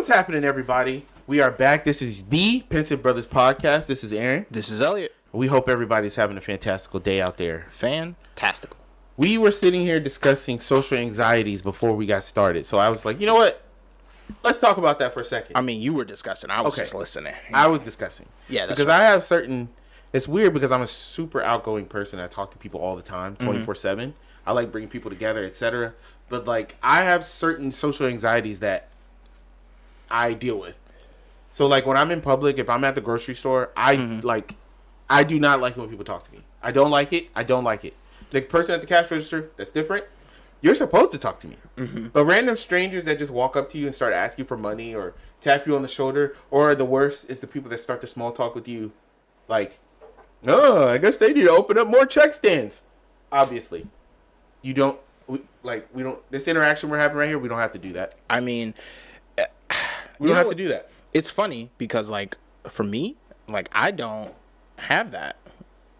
What's happening, everybody? We are back. This is the Pensive Brothers podcast. This is Aaron. This is Elliot. We hope everybody's having a fantastical day out there. Fantastical. We were sitting here discussing social anxieties before we got started. So I was like, you know what? Let's talk about that for a second. I mean, you were discussing. I was just listening. I was discussing. Yeah, that's because right. I have certain... It's weird because I'm a super outgoing person. I talk to people all the time, 24/7. I like bringing people together, etc. But, like, I have certain social anxieties that I deal with. So, like, when I'm in public, if I'm at the grocery store, I do not like it when people talk to me. I don't like it. The person at the cash register, that's different. You're supposed to talk to me. But random strangers that just walk up to you and start asking for money or tap you on the shoulder, or the worst is the people that start to small talk with you, like, oh, I guess they need to open up more check stands. Obviously. We don't, this interaction we're having right here, we don't have to do that. I mean, we don't have to do that. It's funny because, like, for me, like, I don't have that.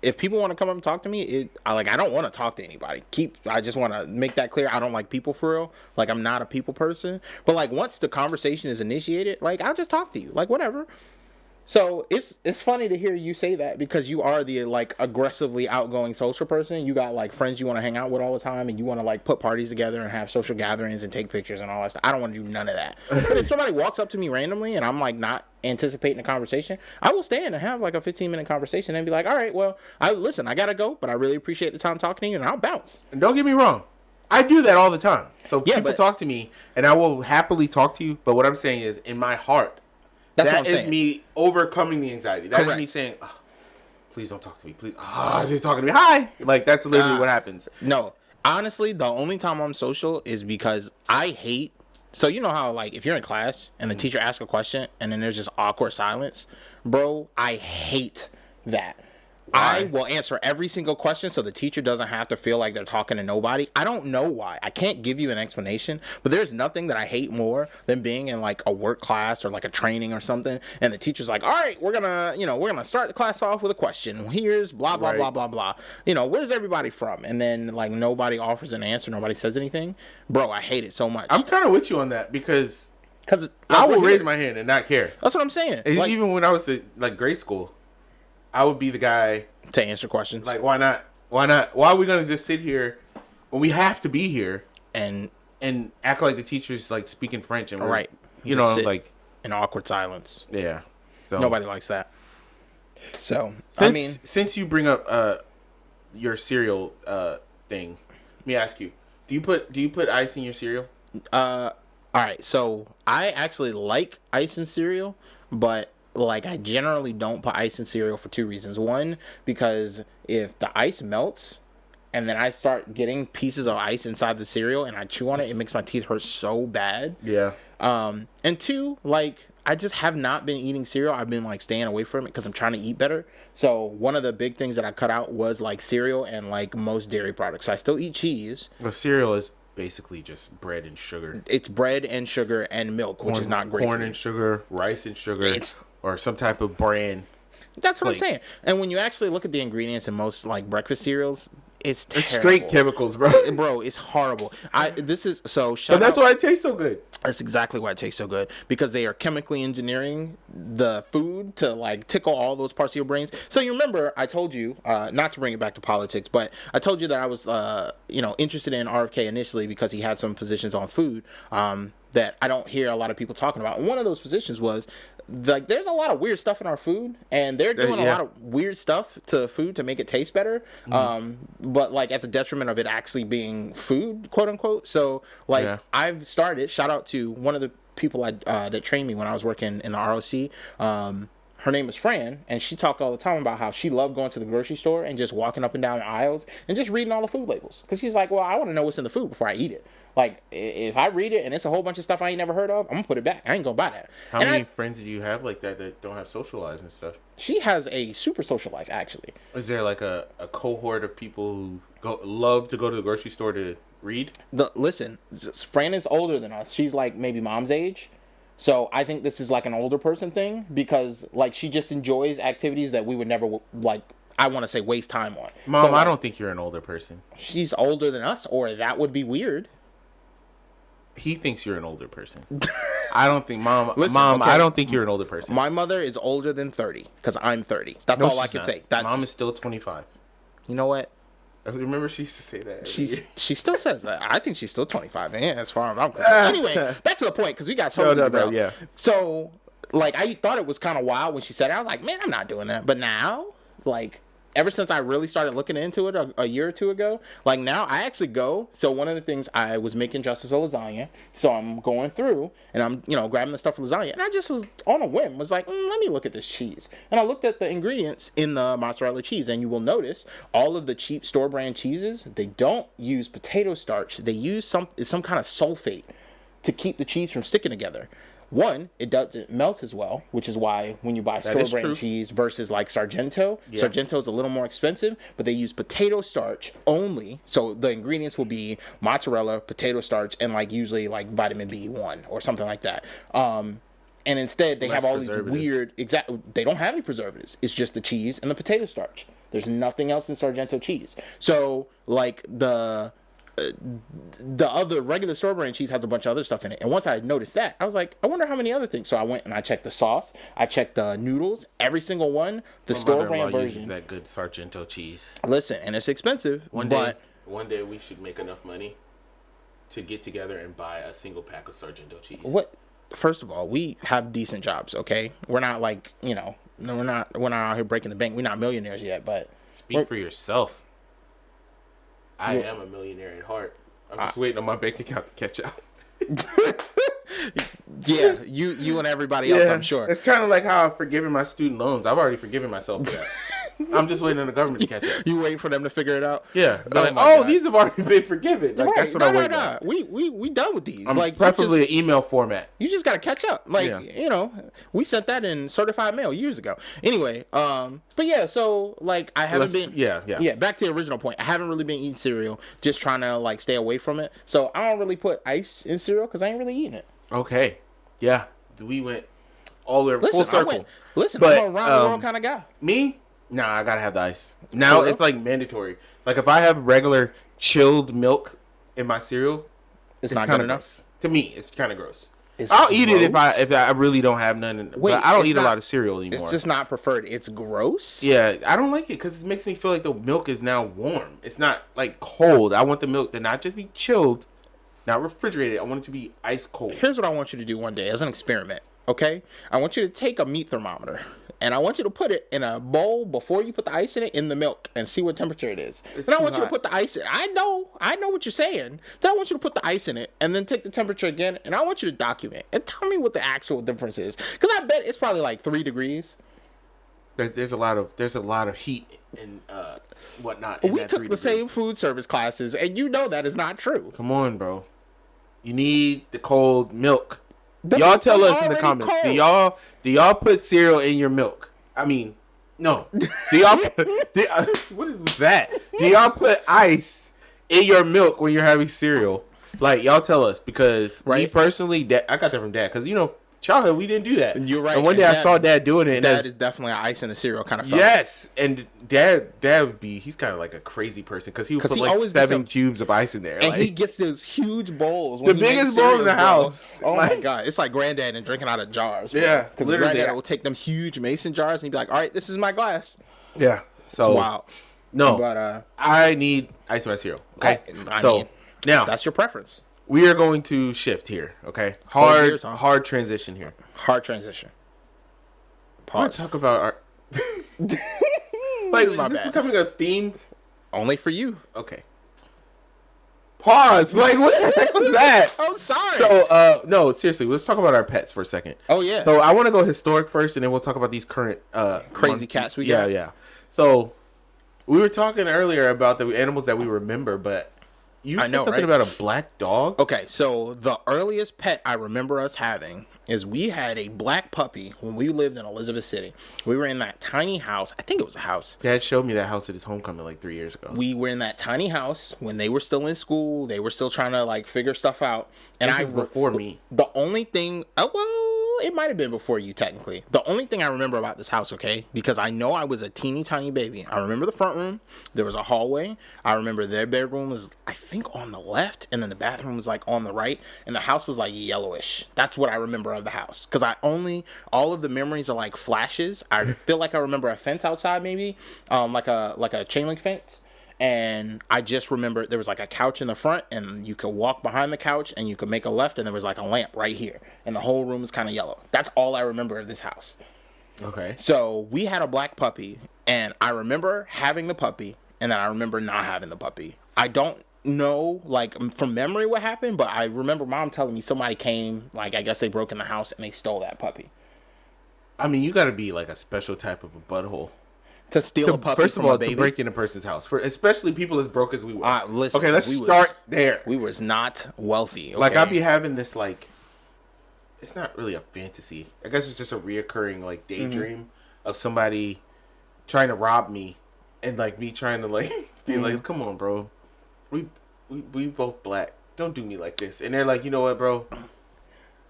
If people want to come up and talk to me, I don't want to talk to anybody. I just want to make that clear. I don't like people for real. Like, I'm not a people person. But, like, once the conversation is initiated, like, I'll just talk to you. Like, whatever. So it's funny to hear you say that because you are the, like, aggressively outgoing social person. You got, like, friends you want to hang out with all the time, and you want to, like, put parties together and have social gatherings and take pictures and all that stuff. I don't want to do none of that. But if somebody walks up to me randomly and I'm, like, not anticipating a conversation, I will stand and have, like, a 15-minute conversation and be like, all right, well, I gotta go, but I really appreciate the time talking to you, and I'll bounce. And don't get me wrong. I do that all the time. So people talk to me, and I will happily talk to you, but what I'm saying is, in my heart, that is me overcoming the anxiety. That is me saying, oh, please don't talk to me. Please. She's talking to me. Hi. Like, that's literally what happens. No. Honestly, the only time I'm social is because I hate... So, you know how, like, if you're in class and the teacher asks a question and then there's just awkward silence? Bro, I hate that. I will answer every single question so the teacher doesn't have to feel like they're talking to nobody. I don't know why. I can't give you an explanation, but there's nothing that I hate more than being in, like, a work class or, like, a training or something, and the teacher's like, all right, we're gonna start the class off with a question. Here's blah, blah, blah, blah, blah. You know, where's everybody from? And then, like, nobody offers an answer, nobody says anything. Bro, I hate it so much. I'm kind of with you on that because I will raise my hand and not care. That's what I'm saying. Like, even when I was at, like, grade school, I would be the guy to answer questions. Like, why not? Why are we gonna just sit here when we have to be here and act like the teacher's, like, speaking French and we're, you know, like, in awkward silence. Yeah. So nobody likes that. So since you bring up your cereal thing, let me ask you: Do you put ice in your cereal? All right. So I actually like ice in cereal, but, like, I generally don't put ice in cereal for two reasons. One, because if the ice melts and then I start getting pieces of ice inside the cereal and I chew on it, it makes my teeth hurt so bad. Yeah. And two, like, I just have not been eating cereal. I've been, like, staying away from it because I'm trying to eat better. So one of the big things that I cut out was, like, cereal and, like, most dairy products. I still eat cheese. The cereal is basically just bread and sugar. It's bread and sugar and milk, which is not great. Corn and sugar, rice and sugar. Or some type of bran. That's what I'm saying. And when you actually look at the ingredients in most, like, breakfast cereals, it's terrible. It's straight chemicals, bro. Bro, it's horrible. But that's why it tastes so good. That's exactly why it tastes so good. Because they are chemically engineering the food to, like, tickle all those parts of your brains. So you remember I told you, not to bring it back to politics, but I told you that I was, interested in RFK initially because he had some positions on food that I don't hear a lot of people talking about. And one of those positions was, like, there's a lot of weird stuff in our food, and they're doing a lot of weird stuff to food to make it taste better, but, like, at the detriment of it actually being food, quote unquote. So, like, I've started, shout out to one of the people that trained me when I was working in the ROC. Her name is Fran, and she talked all the time about how she loved going to the grocery store and just walking up and down the aisles and just reading all the food labels. Because she's like, well, I want to know what's in the food before I eat it. Like, if I read it and it's a whole bunch of stuff I ain't never heard of, I'm going to put it back. I ain't going to buy that. How many friends do you have like that don't have social lives and stuff? She has a super social life, actually. Is there, like, a cohort of people who love to go to the grocery store to read? Listen, Fran is older than us. She's, like, maybe mom's age. So I think this is, like, an older person thing because, like, she just enjoys activities that we would never, like, I want to say waste time on. Mom, so, like, I don't think you're an older person. She's older than us, or that would be weird. He thinks you're an older person. I don't think, Mom. Listen, Mom, okay. I don't think you're an older person. My mother is older than 30 because I'm 30. That's No, all I she's can not. say. That's, Mom is still 25. you know what? I remember she used to say that. She still says that. I think she's still 25. Yeah, as far as I'm concerned. Anyway, back to the point because we got totally derailed. yeah. So, like, I thought it was kind of wild when she said it. I was like, man, I'm not doing that. But now, like, ever since I really started looking into it a year or two ago, like now I actually go. So one of the things, I was making Justice a lasagna. So I'm going through and I'm, grabbing the stuff for lasagna. And I just was on a whim, was like, let me look at this cheese. And I looked at the ingredients in the mozzarella cheese. And you will notice all of the cheap store brand cheeses, they don't use potato starch. They use some kind of sulfate to keep the cheese from sticking together. One, it doesn't melt as well, which is why when you buy store-brand cheese versus like Sargento, Sargento is a little more expensive, but they use potato starch only. So the ingredients will be mozzarella, potato starch, and like usually like vitamin B1 or something like that. And instead they have all these weird, they don't have any preservatives. It's just the cheese and the potato starch. There's nothing else in Sargento cheese. So like the other regular store brand cheese has a bunch of other stuff in it. And once I noticed that, I was like, I wonder how many other things. So I went and I checked the sauce. I checked the noodles. Every single one. The store brand version. That good Sargento cheese. Listen, and it's expensive. One day we should make enough money to get together and buy a single pack of Sargento cheese. What? First of all, we have decent jobs, okay? We're not like, we're not out here breaking the bank. We're not millionaires yet, but speak for yourself. I am a millionaire at heart. I'm just waiting on my bank account to catch up. Yeah, you and everybody else, I'm sure. It's kind of like how I've forgiven my student loans. I've already forgiven myself for that. I'm just waiting on the government to catch up. You wait for them to figure it out? Yeah. Oh, these have already been forgiven. Like, that's what I wait on. We done with these. Like, preferably an email format. You just got to catch up. Like, we sent that in certified mail years ago. Anyway, but yeah, so, like, I haven't been... Yeah, back to the original point. I haven't really been eating cereal, just trying to, like, stay away from it. So, I don't really put ice in cereal because I ain't really eating it. Okay. Yeah. We went all the way full circle. I'm a around the world kind of guy. Me? Nah, I gotta have the ice. Now it's like mandatory. Like if I have regular chilled milk in my cereal, it's not good enough. Gross. To me, it's kind of gross. I'll eat it if I really don't have none. But I don't eat a lot of cereal anymore. It's just not preferred. It's gross. Yeah, I don't like it because it makes me feel like the milk is now warm. It's not like cold. I want the milk to not just be chilled, not refrigerated. I want it to be ice cold. Here's what I want you to do one day as an experiment. Okay, I want you to take a meat thermometer and I want you to put it in a bowl before you put the ice in it in the milk and see what temperature it is. Then I want you to put the ice in. I know what you're saying. Then I want you to put the ice in it and then take the temperature again and I want you to document and tell me what the actual difference is. Because I bet it's probably like 3 degrees. There's a lot of heat and whatnot. We took the same food service classes and you know that is not true. Come on, bro. You need the cold milk. Y'all tell us in the comments. Cold. Do y'all put cereal in your milk? I mean, no. Do y'all what is that? Do y'all put ice in your milk when you're having cereal? Like, y'all tell us because me personally, I got that from Dad because childhood we didn't do that. You're right. And one day I saw Dad doing it. Dad is definitely an ice in the cereal kind of fella. Yes, and Dad would be. He's kind of like a crazy person because he would put like 7 cubes of ice in there, and he gets those huge bowls. The biggest bowl in the house. Oh my god, it's like Granddad and drinking out of jars. Yeah, because Granddad will take them huge mason jars and he'd be like, "All right, this is my glass." Yeah, so it's wild. No, but I need ice in my cereal. Okay, I mean, now that's your preference. We are going to shift here, okay? Hard transition here. Hard transition. Pause. Talk about our... like, is this becoming a theme? Only for you. Okay. Pause. Like, what the heck was that? I'm sorry. So, no, seriously, let's talk about our pets for a second. Oh, yeah. So, I want to go historic first, and then we'll talk about these current... crazy cats we got. Yeah. So, we were talking earlier about the animals that we remember, but... You said something about a black dog? Okay, so the earliest pet I remember us having is we had a black puppy when we lived in Elizabeth City. We were in that tiny house. I think it was a house. Dad showed me that house at his homecoming like 3 years ago. We were in that tiny house when they were still in school. They were still trying to like figure stuff out. And this was before me. The only thing, it might have been before you technically. The only thing I remember about this house, okay, because I know I was a teeny tiny baby. I remember the front room. There was a hallway. I remember their bedroom was, I think, on the left, and then the bathroom was like on the right, and the house was like yellowish. That's what I remember of the house, because all of the memories are like flashes. I feel like I remember a fence outside, maybe, like a chain link fence. And I just remember there was like a couch in the front, and you could walk behind the couch and you could make a left, and there was like a lamp right here, and the whole room was kind of yellow. That's all I remember of this house. Okay. So we had a black puppy, and I remember having the puppy, and then I remember not having the puppy. I don't know, like, from memory what happened, but I remember Mom telling me somebody came, like, I guess they broke in the house and they stole that puppy. I mean, you got to be like a special type of a butthole. To steal a puppy first from of all, a baby? to break into a person's house, for especially people as broke as we were. Listen, okay, let's start there. We was not wealthy. Okay? Like, I'd be having this, like, it's not really a fantasy. I guess it's just a reoccurring, like, daydream of somebody trying to rob me, and like me trying to like be like, come on, bro, we both black. Don't do me like this. And they're like, you know what, bro?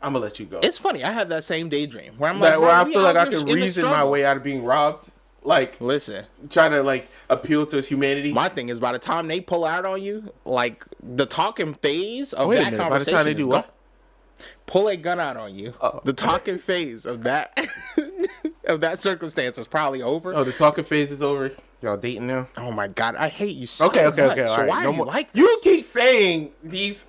I'm gonna let you go. It's funny. I have that same daydream where I'm like, where I feel like I can reason my way out of being robbed. Like, listen, trying to like appeal to his humanity. My thing is, by the time they pull out on you, like the talking phase of that conversation, by the time they do what? Pull a gun out on you. The talking phase of that of that circumstance is probably over. Oh, the talking phase is over. Y'all dating now? Oh my God, I hate you so okay. much. All right. So why do you like this? You keep saying these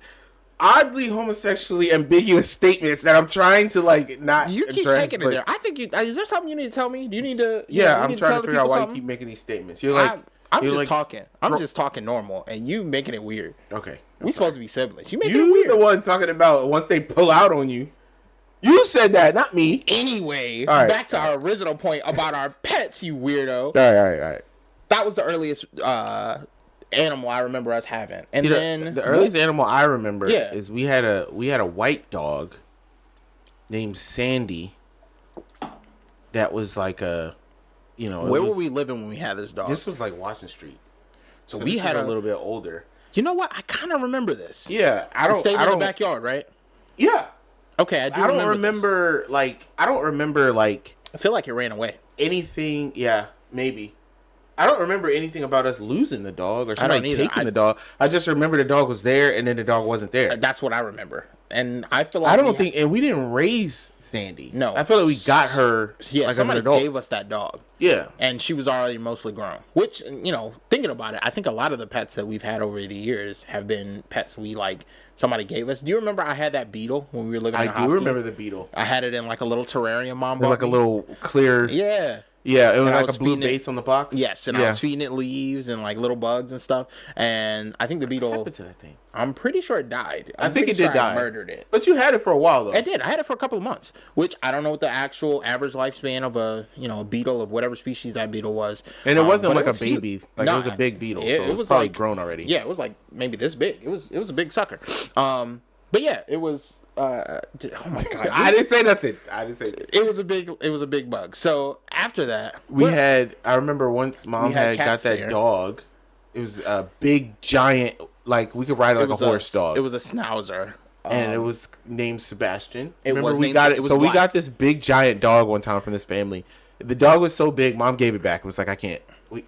oddly homosexually ambiguous statements that I'm trying to like not. You keep taking it there. I think you. Is there something you need to tell me? Do you need to? Yeah, I'm trying to figure out why you keep making these statements. You're like, I'm just talking. I'm just talking normal, and you making it weird. Okay, we supposed to be siblings. You making it weird. You the one talking about once they pull out on you. You said that, not me. Anyway, back to our original point about our pets, you weirdo. All right. That was the earliest animal I remember us having, and then the earliest animal I remember is we had a white dog named Sandy. That was like a, where were we living when we had this dog? This was like Washington Street, so we had a little bit older. You know what? I kind of remember this. Yeah, I stayed in the backyard, right? Yeah. Okay, I don't remember. I don't remember like. I feel like it ran away. Anything? Yeah, maybe. I don't remember anything about us losing the dog or somebody taking the dog. I just remember the dog was there and then the dog wasn't there. That's what I remember. And I feel like and we didn't raise Sandy. No. I feel like we got her like somebody an adult. gave us that dog. Yeah. And she was already mostly grown. Which, thinking about it, I think a lot of the pets that we've had over the years have been pets we like somebody gave us. Do you remember I had that beetle when we were living in the hospital? I do remember the beetle. I had it in like a little terrarium Mom bought like a little clear. Yeah. Yeah, it was like a blue base on the box. Yes, and I was feeding it leaves and like little bugs and stuff. And I think the beetle. What happened to that thing? I'm pretty sure it died. I think it did die. I murdered it. But you had it for a while though. I did. I had it for a couple of months, which I don't know what the actual average lifespan of a beetle of whatever species that beetle was. And it wasn't like a baby. Like it was a big beetle, so it was probably like, grown already. Yeah, it was like maybe this big. It was a big sucker. But yeah, it was. Oh my God! I didn't say nothing. It was a big bug. So after that, I remember once Mom got that dog. It was a big giant, like we could ride it like a horse dog. It was a schnauzer, and it was named Sebastian. We got this big giant dog one time from this family. The dog was so big, Mom gave it back. It was like, I can't.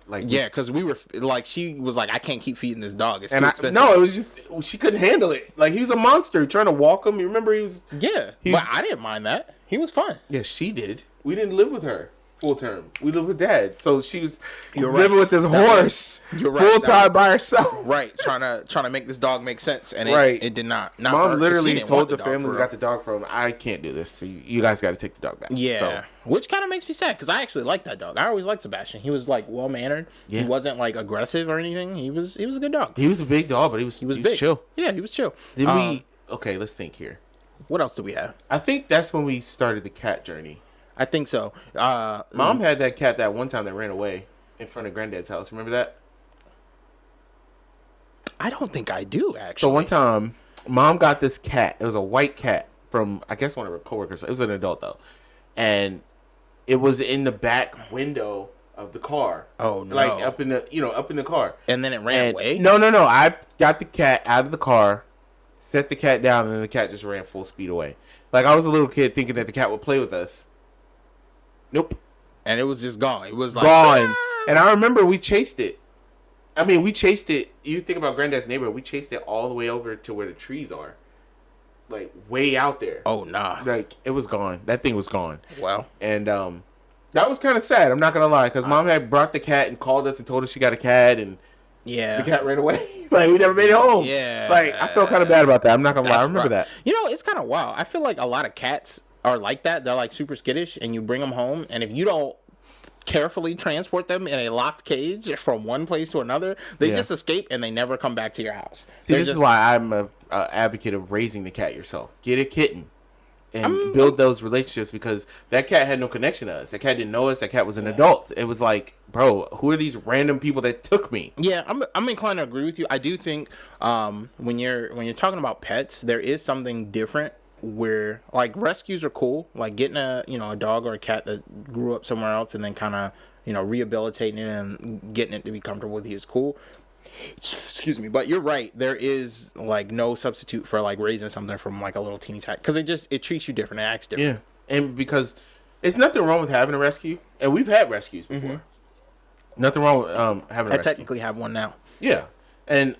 Because we were like, she was like, I can't keep feeding this dog. It's too expensive. No, it was just she couldn't handle it. Like he was a monster trying to walk him. You remember he was. Yeah, but I didn't mind that. He was fun. Yeah, she did. We didn't live with her full term. We lived with Dad, so she was living with this horse full time by herself. Right, trying to make this dog make sense, and it did not. Mom literally told the family we got the dog from, I can't do this. So you guys got to take the dog back. Yeah, which kind of makes me sad because I actually liked that dog. I always liked Sebastian. He was like well mannered. Yeah. He wasn't like aggressive or anything. He was a good dog. He was a big dog, but he was big. Chill. Yeah, he was chill. Okay, let's think here. What else do we have? I think that's when we started the cat journey. I think so. Mom had that cat that one time that ran away in front of Granddad's house. Remember that? I don't think I do, actually. So one time, Mom got this cat. It was a white cat from, I guess, one of her coworkers. It was an adult, though. And it was in the back window of the car. Oh, no. Like, up in the car. And then it ran away? No. I got the cat out of the car, set the cat down, and then the cat just ran full speed away. Like, I was a little kid thinking that the cat would play with us. Nope. And it was just gone. It was like gone. Ah! And I remember we chased it. I mean, we chased it. You think about Granddad's neighborhood. We chased it all the way over to where the trees are. Like, way out there. Oh, nah. Like, it was gone. That thing was gone. Wow. And that was kind of sad. I'm not going to lie. Because Mom had brought the cat and called us and told us she got a cat. And the cat ran away. Like, we never made it home. Yeah. Like, I felt kind of bad about that. I'm not going to lie. I remember that. You know, it's kind of wild. I feel like a lot of cats are like that. They're like super skittish. And you bring them home. And if you don't carefully transport them in a locked cage from one place to another, they just escape and they never come back to your house. See, this is why I'm a advocate of raising the cat yourself. Get a kitten and build those relationships, because that cat had no connection to us. That cat didn't know us. That cat was an adult. It was like, bro, who are these random people that took me? Yeah, I'm inclined to agree with you. I do think when you're talking about pets, there is something different where, like, rescues are cool, like getting a dog or a cat that grew up somewhere else and then kind of rehabilitating it and getting it to be comfortable with you is cool. Excuse me, but you're right, there is like no substitute for like raising something from like a little teeny tiny, because it treats you different, it acts different. Yeah, and because it's nothing wrong with having a rescue, and we've had rescues before. Nothing wrong with having a rescue. I technically have one now. Yeah, and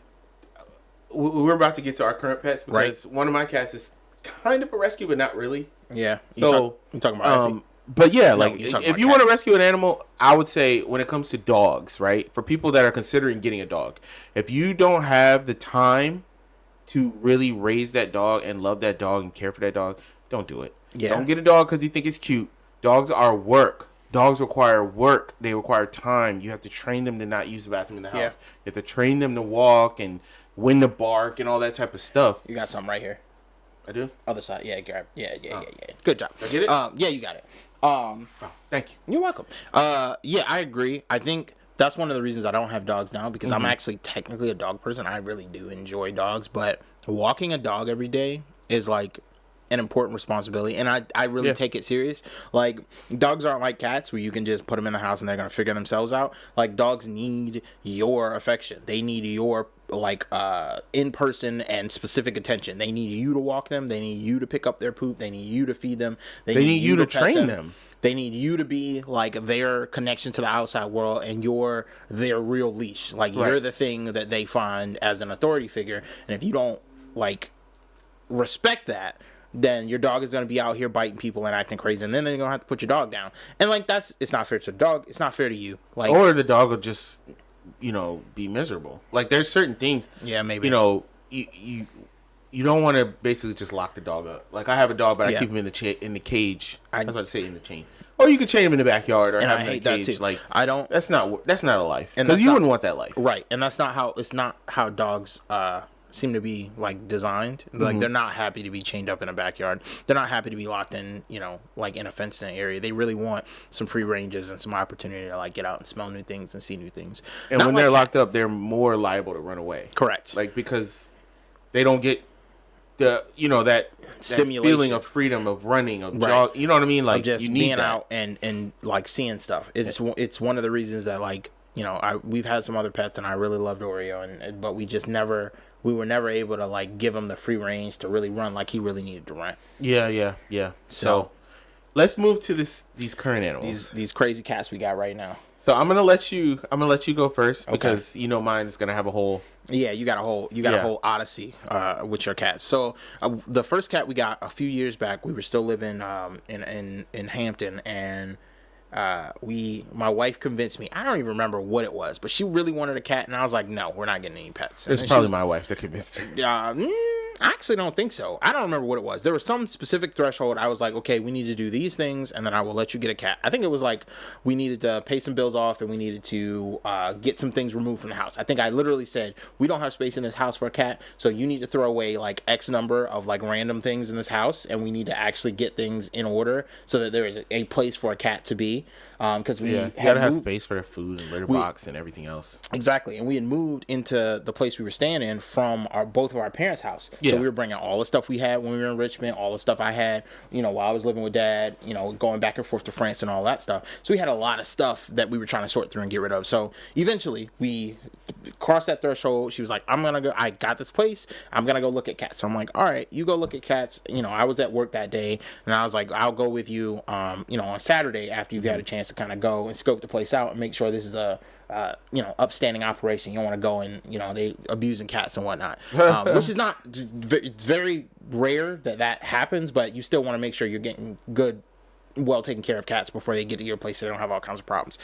we're about to get to our current pets, because one of my cats is kind of a rescue, but not really. Yeah. So you talking about Effie? But yeah, like if you want to rescue an animal, I would say when it comes to dogs, right? For people that are considering getting a dog, if you don't have the time to really raise that dog and love that dog and care for that dog, don't do it. Yeah. Don't get a dog because you think it's cute. Dogs are work. Dogs require work. They require time. You have to train them to not use the bathroom in the house. Yeah. You have to train them to walk and when to bark and all that type of stuff. You got something right here. I do? Other side. Yeah, grab. Yeah. Good job. Did I get it? Yeah, you got it. Thank you. You're welcome. Yeah, I agree. I think that's one of the reasons I don't have dogs now, because I'm actually technically a dog person. I really do enjoy dogs, but walking a dog every day is like an important responsibility, and I really take it serious. Like, dogs aren't like cats where you can just put them in the house and they're gonna figure themselves out. Like, dogs need your affection. They need your in-person and specific attention. They need you to walk them. They need you to pick up their poop. They need you to feed them. They need you to train them. They need you to be like their connection to the outside world, and you're their real leash. Like, you're the thing that they find as an authority figure. And if you don't like respect that, then your dog is going to be out here biting people and acting crazy, and then they're going to have to put your dog down. And like, it's not fair to the dog. It's not fair to you. Like, or the dog will just be miserable. Like, there's certain things. Yeah, maybe. You don't want to basically just lock the dog up. Like, I have a dog, but I keep him in the cage. I was about to say in the chain. Or you could chain him in the backyard, or have him in the cage. Like, I don't. That's not a life. Because you wouldn't want that life, right? And that's not how. It's not how dogs seem to be like designed. Like, they're not happy to be chained up in a backyard. They're not happy to be locked in, like in a fenced in area. They really want some free ranges and some opportunity to like get out and smell new things and see new things. And not when they're locked up, they're more liable to run away. Correct. Like, because they don't get the that stimulation, feeling of freedom, of running, of jog. You know what I mean? Like, of just you need being that. out and like seeing stuff. It's one of the reasons that, like, we've had some other pets and I really loved Oreo, but we were never able to like give him the free range to really run like he really needed to run. Yeah. So let's move to these current animals. These crazy cats we got right now. So I'm gonna let you go first, because mine is gonna have a whole. Yeah, you got a whole odyssey with your cats. So the first cat we got a few years back, we were still living in Hampton, and my wife convinced me. I don't even remember what it was, but she really wanted a cat, and I was like, no, we're not getting any pets. It's probably my wife that convinced her. I actually don't think so. I don't remember what it was. There was some specific threshold. I was like, okay, we need to do these things, and then I will let you get a cat. I think it was like we needed to pay some bills off, and we needed to get some things removed from the house. I think I literally said, we don't have space in this house for a cat, so you need to throw away like X number of like random things in this house, and we need to actually get things in order so that there is a place for a cat to be. Because we gotta have space for their food and litter box and everything else. Exactly, and we had moved into the place we were staying in from both of our parents' house. Yeah. So we were bringing all the stuff we had when we were in Richmond, all the stuff I had, while I was living with Dad, going back and forth to France and all that stuff. So we had a lot of stuff that we were trying to sort through and get rid of. So eventually we crossed that threshold. She was like, I'm gonna go. I got this place. I'm gonna go look at cats. So I'm like, all right, you go look at cats. You know, I was at work that day, and I was like, I'll go with you. You know, on Saturday after you've had a chance to kind of go and scope the place out and make sure this is a you know, upstanding operation. You don't want to go and, you know, they abusing cats and whatnot, which is not. It's very rare that happens, but you still want to make sure you're getting good, well taken care of cats before they get to your place so they don't have all kinds of problems.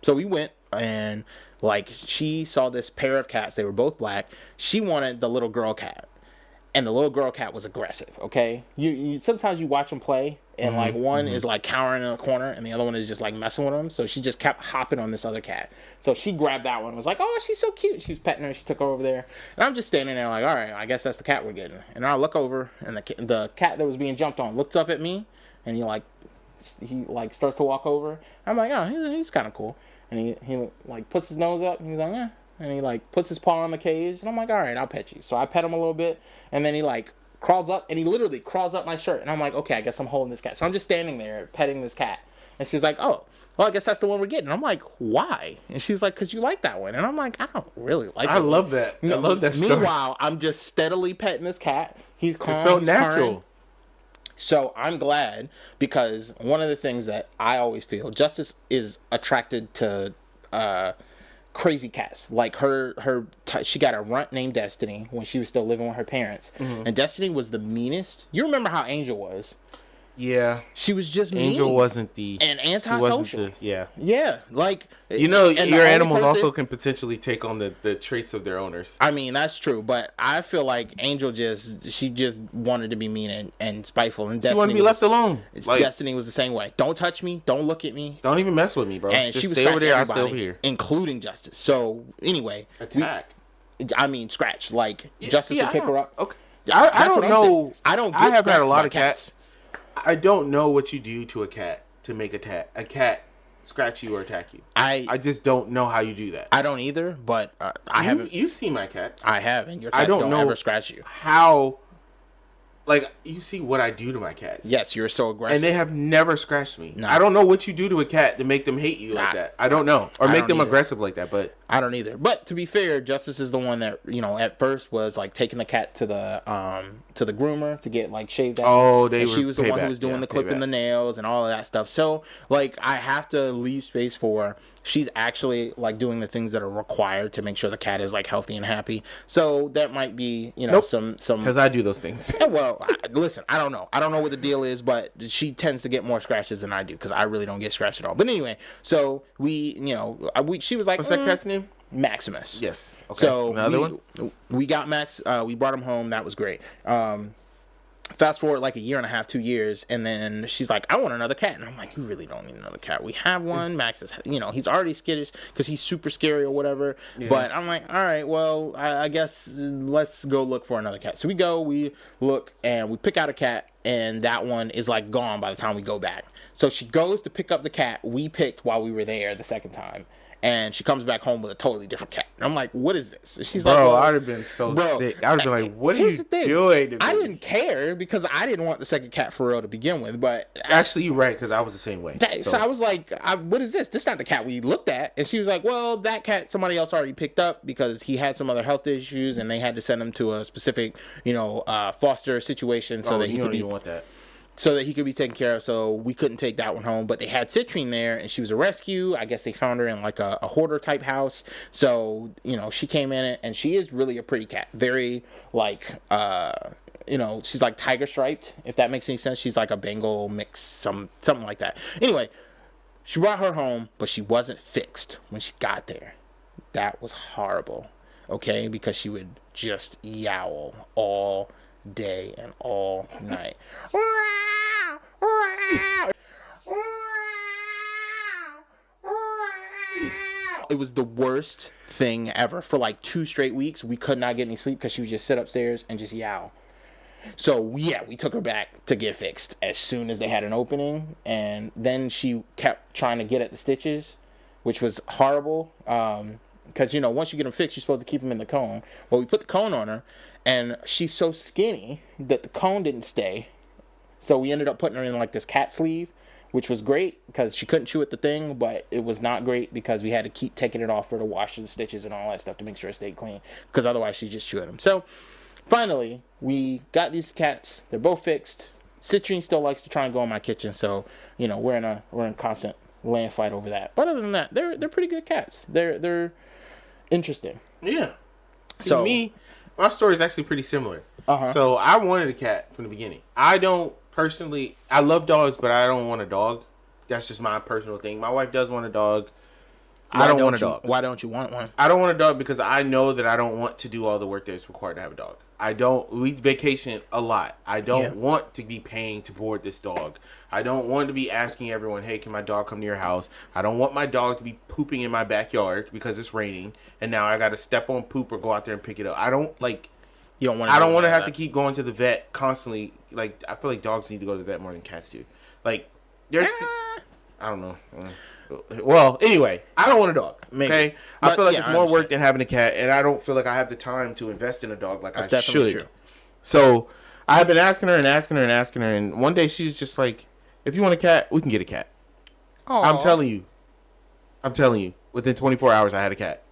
So we went, and like, she saw this pair of cats. They were both black. She wanted the little girl cat, and the little girl cat was aggressive. Okay, you sometimes you watch them play, and like one is like cowering in a corner, and the other one is just like messing with them. So she just kept hopping on this other cat. So she grabbed that one and was like, oh, she's so cute. She was petting her. She took her over there, and I'm just standing there like, all right, I guess that's the cat we're getting. And I look over, and the cat that was being jumped on looks up at me, and he starts to walk over. I'm like, oh, he's kind of cool. And he like puts his nose up, and he's like, and he like puts his paw on the cage, and I'm like, all right, I'll pet you. So I pet him a little bit, and then he like crawls up, and he literally crawls up my shirt, and I'm like, okay, I guess I'm holding this cat. So I'm just standing there petting this cat, and she's like, oh, well, I guess that's the one we're getting. And I'm like, why? And she's like, because you like that one. And I'm like, I don't really like that. I love that. I love that story. Meanwhile, I'm just steadily petting this cat. He's calm. It felt he's natural. purring. So I'm glad, because one of the things that I always feel, Justice is attracted to crazy cats. Like she got a runt named Destiny when she was still living with her parents, and Destiny was the meanest. You remember how Angel was? Yeah, she was just Angel mean. wasn't the and antisocial. Yeah, like, you know, your animals also can potentially take on the traits of their owners. I mean, that's true, but I feel like Angel she just wanted to be mean and spiteful, and Destiny wanted to be left alone. Destiny was the same way. Don't touch me. Don't look at me. Don't even mess with me, bro. And just she was stay over there. I'll stay everybody, over here, including Justice. So anyway, scratch. Like, Justice would pick her up. Okay, I don't know. I don't. Get I have had a lot of of cats. I don't know what you do to a cat to make a cat scratch you or attack you. I just don't know how you do that. I don't either, but I haven't. You've seen my cat. I have, and your cat don't ever scratch you. How? Like, you see what I do to my cats. Yes, you're so aggressive. And they have never scratched me. No. I don't know what you do to a cat to make them hate you like that. I don't know. Or make them aggressive like that, but... I don't either. But to be fair, Justice is the one that, you know, at first was like taking the cat to the groomer to get like shaved out. Oh, she was the one who was doing the clipping the nails and all of that stuff. So, like, I have to leave space for she's actually like doing the things that are required to make sure the cat is like healthy and happy. So that might be, you know, some because I do those things. Well, listen, I don't know what the deal is, but she tends to get more scratches than I do because I really don't get scratched at all. But anyway, so she was like, what's that cat's name? Maximus. Yes. Okay. So another one. We got Max. We brought him home. That was great. Fast forward like a year and a half, 2 years, and then she's like, I want another cat. And I'm like, you really don't need another cat. We have one. Max is, you know, he's already skittish because he's super scary or whatever. Yeah. But I'm like, all right, well, I guess let's go look for another cat. So we look, and we pick out a cat, and that one is like gone by the time we go back. So she goes to pick up the cat we picked while we were there the second time. And she comes back home with a totally different cat. And I'm like, what is this? And she's like, I would have been so sick. I would have been like, what are you doing? I didn't care because I didn't want the second cat for real to begin with. But actually, you're right, because I was the same way. So I was like, what is this? This is not the cat we looked at. And she was like, well, that cat somebody else already picked up because he had some other health issues and they had to send him to a specific, foster situation so that he could be. Want that. So that he could be taken care of, so we couldn't take that one home. But they had Citrine there, and she was a rescue. I guess they found her in like a hoarder type house. So, she came in it, and she is really a pretty cat. Very like, she's like tiger striped, if that makes any sense. She's like a Bengal mix, something like that. Anyway, she brought her home, but she wasn't fixed when she got there. That was horrible, okay? Because she would just yowl all day and all night. It was the worst thing ever. For like 2 straight weeks, we could not get any sleep because she would just sit upstairs and just yowl. So, yeah, we took her back to get fixed as soon as they had an opening. And then she kept trying to get at the stitches, which was horrible. Because, once you get them fixed, you're supposed to keep them in the cone. Well, we put the cone on her, and she's so skinny that the cone didn't stay. So we ended up putting her in, like, this cat sleeve, which was great because she couldn't chew at the thing, but it was not great because we had to keep taking it off for her to wash the stitches and all that stuff to make sure it stayed clean, because otherwise she just chewed them. So finally, we got these cats. They're both fixed. Citrine still likes to try and go in my kitchen, so we're in constant land fight over that. But other than that, they're pretty good cats. They're interesting. Yeah. So me, my story is actually pretty similar. So I wanted a cat from the beginning. I don't personally. I love dogs, but I don't want a dog. That's just my personal thing. My wife does want a dog. I don't want a dog. Why don't you want one? I don't want a dog because I know that I don't want to do all the work that's required to have a dog. We vacation a lot. I don't want to be paying to board this dog. I don't want to be asking everyone, hey, can my dog come to your house? I don't want my dog to be pooping in my backyard because it's raining and now I got to step on poop or go out there and pick it up. I don't want to have to keep going to the vet constantly. Like, I feel like dogs need to go to the vet more than cats do. Like, I don't know. Well, anyway, I don't want a dog. Maybe. Okay, I feel like it's more work than having a cat, and I don't feel like I have the time to invest in a dog like I should. True. So I have been asking her, and one day she was just like, "If you want a cat, we can get a cat." Aww. I'm telling you. Within 24 hours, I had a cat.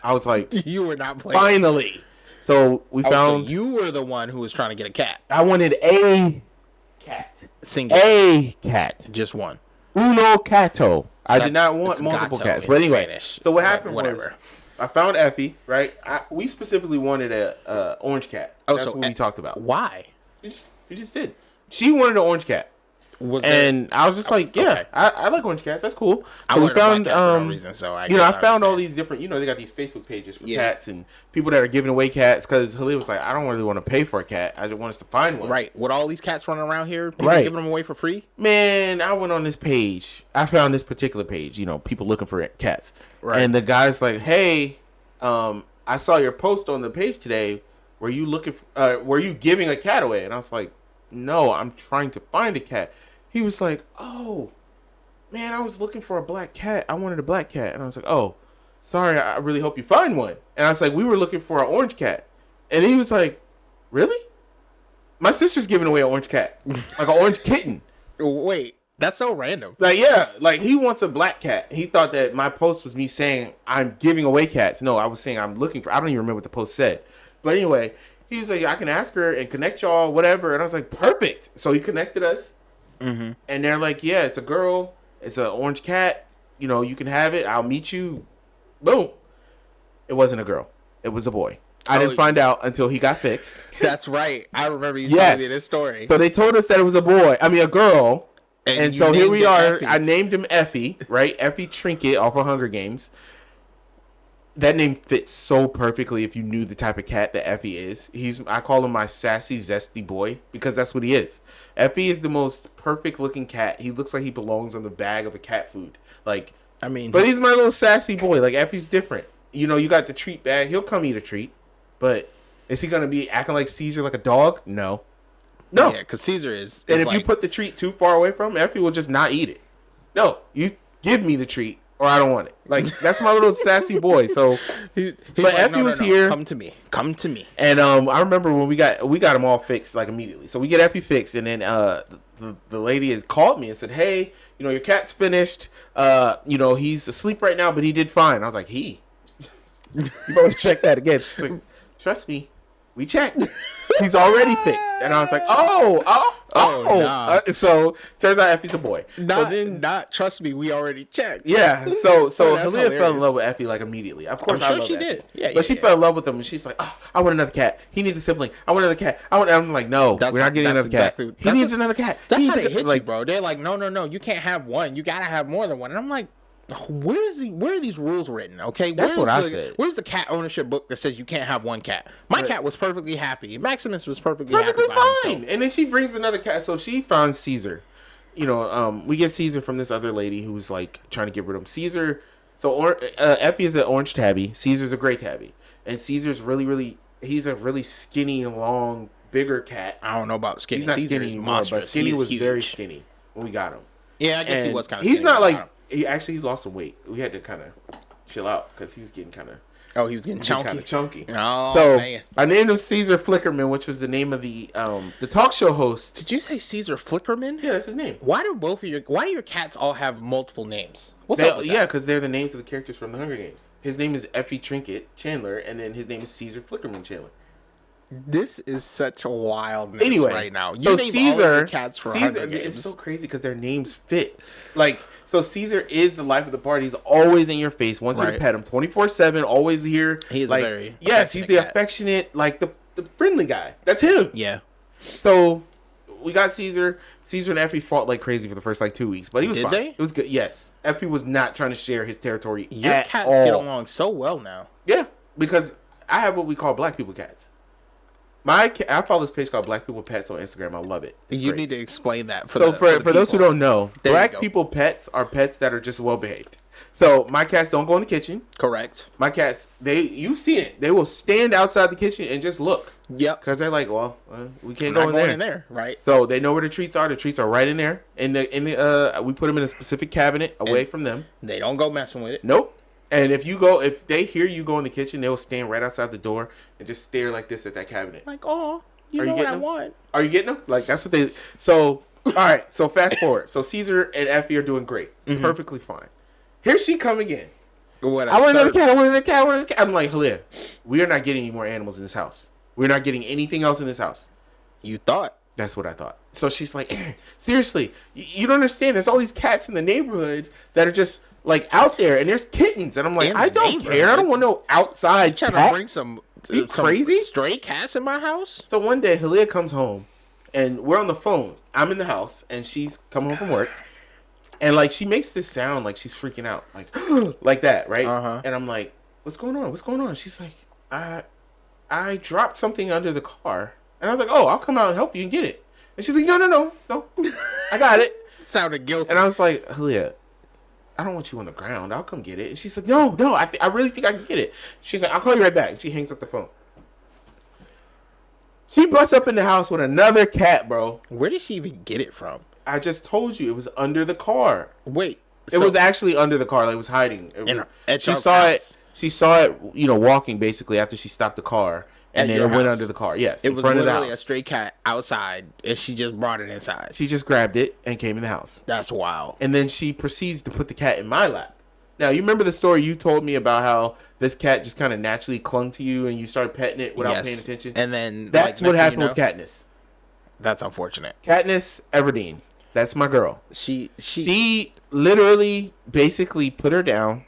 I was like, "You were not playing." Finally, so we found. So you were the one who was trying to get a cat. I wanted a cat. Singular. A cat. Just one. Uno cato. I did not want multiple cats. But anyway, Spanish. So what happened was I found Effie, right? We specifically wanted a orange cat. That's what we talked about. Why? We just did. She wanted an orange cat. I was just like, yeah, okay. I like orange cats. That's cool. So we found, for no reason, so I found all these different, they got these Facebook pages for cats and people that are giving away cats because Halil was like, I don't really want to pay for a cat. I just want us to find one. Right. With all these cats running around here, people giving them away for free? Man, I went on this page. I found this particular page, people looking for cats. Right. And the guy's like, hey, I saw your post on the page today. Were you giving a cat away? And I was like, no, I'm trying to find a cat. He was like, oh, man, I was looking for a black cat. I wanted a black cat. And I was like, oh, sorry, I really hope you find one. And I was like, we were looking for an orange cat. And he was like, really? My sister's giving away an orange cat. Like an orange kitten. Wait, that's so random. Like, yeah, like he wants a black cat. He thought that my post was me saying I'm giving away cats. No, I was saying I'm looking for, I don't even remember what the post said. But anyway, he was like, I can ask her and connect y'all, whatever. And I was like, perfect. So he connected us. Mm-hmm. And they're like, yeah, it's a girl. It's an orange cat. You can have it. I'll meet you. Boom. It wasn't a girl. It was a boy. I didn't find out until he got fixed. That's right. I remember you telling me this story. So they told us that it was a girl. And so here we are. Effie. I named him Effie, right? Effie Trinket off of Hunger Games. That name fits so perfectly if you knew the type of cat that Effie is. I call him my sassy, zesty boy because that's what he is. Effie is the most perfect looking cat. He looks like he belongs on the bag of a cat food. But he's my little sassy boy. Like, Effie's different. You got the treat bag. He'll come eat a treat. But is he going to be acting like Caesar like a dog? No. Yeah, because Caesar is. And if you put the treat too far away from him, Effie will just not eat it. No, you give me the treat. Or I don't want it. Like, that's my little sassy boy. So, he's like, Effie was here. Come to me. And I remember when we got him all fixed like immediately. So we get Effie fixed, and then the lady has called me and said, "Hey, your cat's finished. He's asleep right now, but he did fine." I was like, "He." You always check that again. She's like, "Trust me, we checked. He's already fixed." And I was like, "Oh." Nah. So turns out Effie's a boy. Trust me, we already checked. Yeah. So Halia fell in love with Effie like immediately. Of course, I'm sure she did. Yeah. But she fell in love with him, and she's like, "Oh, I want another cat. He needs a sibling. I want another cat. I'm like, no, we're not getting another cat. He needs another cat. That's how they hit you, bro. They're like, no, you can't have one. You gotta have more than one. And I'm like, where are these rules written? Okay, that's what I said. Where's the cat ownership book that says you can't have one cat? My cat was perfectly happy. Maximus was perfectly happy by himself. And then she brings another cat. So she found Caesar. We get Caesar from this other lady who's like trying to get rid of him. Caesar. So Effie is an orange tabby. Caesar's a gray tabby. And Caesar's he's a really skinny, long, bigger cat. I don't know about skinny. He's not Caesar skinny is anymore, monstrous. but Skinny was huge. very skinny when we got him. Yeah, I guess he was kind of skinny. He's not like. He lost some weight. We had to kind of chill out because he was getting kind of. Oh, he was getting chunky. Kind of chunky. Oh, so, man. I named him Caesar Flickerman, which was the name of the talk show host. Did you say Caesar Flickerman? Yeah, that's his name. Why do your cats all have multiple names? What's up with that? Yeah, because they're the names of the characters from the Hunger Games. His name is Effie Trinket Chandler, and then his name is Caesar Flickerman Chandler. This is such a wildness right now. You so name Caesar, all of your cats for Hunger Games. It's so crazy because their names fit. Like, so Caesar is the life of the party. He's always in your face. Wants you to pet him 24/7. Always here. He is like, very he's the affectionate, like the friendly guy. That's him. Yeah. So we got Caesar. Caesar and Effie fought like crazy for the first like 2 weeks, but he was fine. Did they? It was good. Yes, Effie was not trying to share his territory. Your cats get along so well now. Yeah, because I have what we call black people cats. I follow this page called Black People Pets on Instagram. I love it. You need to explain that for those who don't know, black people pets are pets that are just well behaved. So my cats don't go in the kitchen. Correct. My cats, you see it. They will stand outside the kitchen and just look. Yep. Because they're like, well, we can't go in there. Right. So they know where the treats are. The treats are right in there. We put them in a specific cabinet away from them. They don't go messing with it. Nope. And if they hear you go in the kitchen, they will stand right outside the door and just stare like this at that cabinet. Like, oh, you know what I want. Are you getting them? Like, that's what they... So, all right. So, fast forward. So, Caesar and Effie are doing great. Mm-hmm. Perfectly fine. Here she come again. I want another cat. I'm like, Halia, we are not getting any more animals in this house. We're not getting anything else in this house. You thought. That's what I thought. So, she's like, seriously, you don't understand. There's all these cats in the neighborhood that are just... like out there, and there's kittens, and I'm like, I don't care. I don't want no outside cat. Trying to bring some crazy stray cats in my house. So one day, Halia comes home, and we're on the phone. I'm in the house, and she's coming home from work, and like she makes this sound like she's freaking out, like like that, right? And I'm like, what's going on? What's going on? She's like, I dropped something under the car, and I was like, oh, I'll come out and help you and get it. And she's like, no, I got it. Sounded guilty. And I was like, Halia, I don't want you on the ground. I'll come get it. And she's like, no, I really think I can get it. She's like, I'll call you right back. And she hangs up the phone. She busts up in the house with another cat, bro. Where did she even get it from? I just told you. It was under the car. Wait. It was actually under the car. Like, it was hiding. She saw it, walking basically after she stopped the car. And then it went under the car. Yes. It was literally a stray cat outside, and she just brought it inside. She just grabbed it and came in the house. That's wild. And then she proceeds to put the cat in my lap. Now, you remember the story you told me about how this cat just kind of naturally clung to you and you started petting it without paying attention? And then that's what happened with Katniss. That's unfortunate. Katniss Everdeen. That's my girl. She literally basically put her down.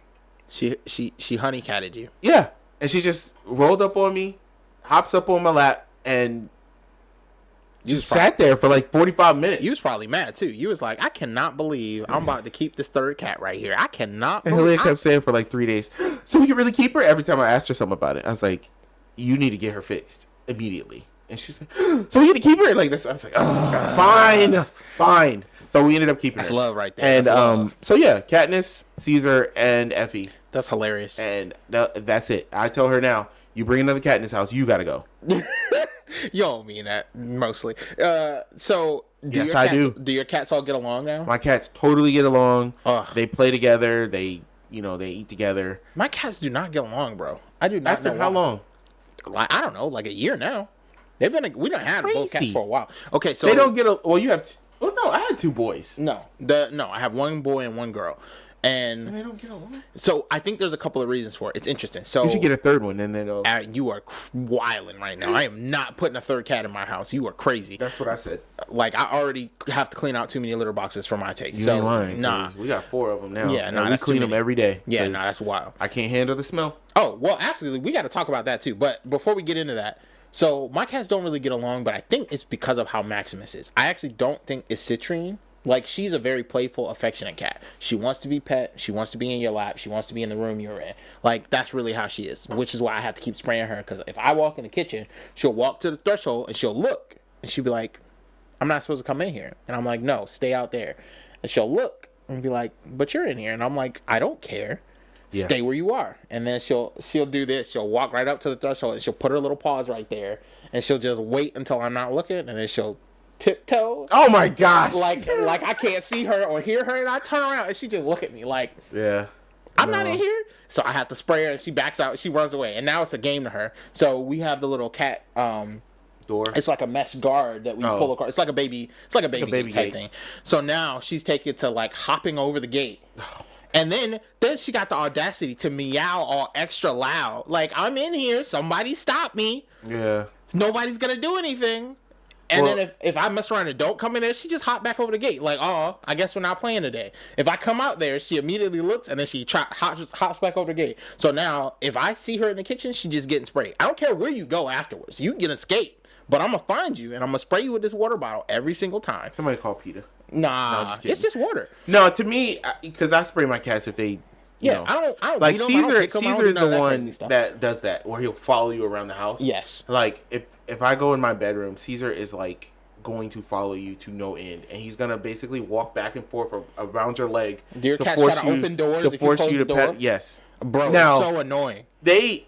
She honey catted you. Yeah. And she just rolled up on me, hops up on my lap, and just sat there for like 45 minutes. You was probably mad too. You was like, I cannot believe I'm about to keep this third cat right here. I cannot believe. And Halia kept saying for like 3 days, so we can really keep her? Every time I asked her something about it, I was like, you need to get her fixed immediately. And she's like, so we need to keep her? Like this. I was like, oh, fine. So we ended up keeping her. That's love right there. And so yeah, Katniss, Caesar, and Effie. That's hilarious. And that's it. I tell her now, you bring another cat in this house, you gotta go. You don't mean that mostly. So yes, I do. Do your cats all get along now? My cats totally get along. They play together. They eat together. My cats do not get along, bro. I do not. After how long? Like, I don't know, like a year now. We don't have both cats for a while. Okay, so they don't get. You have. Well, no, I had 2 boys. No, I have 1 boy and 1 girl. And they don't get along. So I think there's a couple of reasons for it. It's interesting. So you should get a 3rd one, and then you are wilding right now. I am not putting a 3rd cat in my house. You are crazy. That's what I said. Like, I already have to clean out too many litter boxes for my taste. You ain't lying. Nah, we got 4 of them now. Yeah, no, we clean them every day. Yeah, no, that's wild. I can't handle the smell. Oh well, actually, we got to talk about that too. But before we get into that, so my cats don't really get along, but I think it's because of how Maximus is. I actually don't think it's Citrine. Like, she's a very playful, affectionate cat. She wants to be pet. She wants to be in your lap. She wants to be in the room you're in. Like, that's really how she is, which is why I have to keep spraying her. Because if I walk in the kitchen, she'll walk to the threshold and she'll look. And she'll be like, I'm not supposed to come in here. And I'm like, no, stay out there. And she'll look and be like, but you're in here. And I'm like, I don't care. Yeah. Stay where you are. And then she'll do this. She'll walk right up to the threshold and she'll put her little paws right there. And she'll just wait until I'm not looking. And then she'll tiptoe. Oh my gosh. Like I can't see her or hear her, and I turn around and she just look at me like, yeah, I'm not in here. So I have to spray her, and she backs out, she runs away, and now it's a game to her. So we have the little cat. Door. It's like a mesh guard that we pull across. It's like a baby gate type thing. So now she's taken to like hopping over the gate. And then she got the audacity to meow all extra loud. Like, I'm in here, somebody stop me. Yeah. Nobody's gonna do anything. And then if I mess around and don't come in there, she just hop back over the gate. Like, oh, I guess we're not playing today. If I come out there, she immediately looks and then she hops back over the gate. So now, if I see her in the kitchen, she's just getting sprayed. I don't care where you go afterwards. You can escape. But I'm going to find you and I'm going to spray you with this water bottle every single time. Somebody call PETA. Nah, it's just water. No, to me, because I spray my cats if they... You know. I don't like Caesar is the one that does that, where he'll follow you around the house. Yes. Like if I go in my bedroom, Caesar is like going to follow you to no end, and he's gonna basically walk back and forth around your leg. Do your cats try to open doors to force you to pet? Yes, bro. Now, it's so annoying. They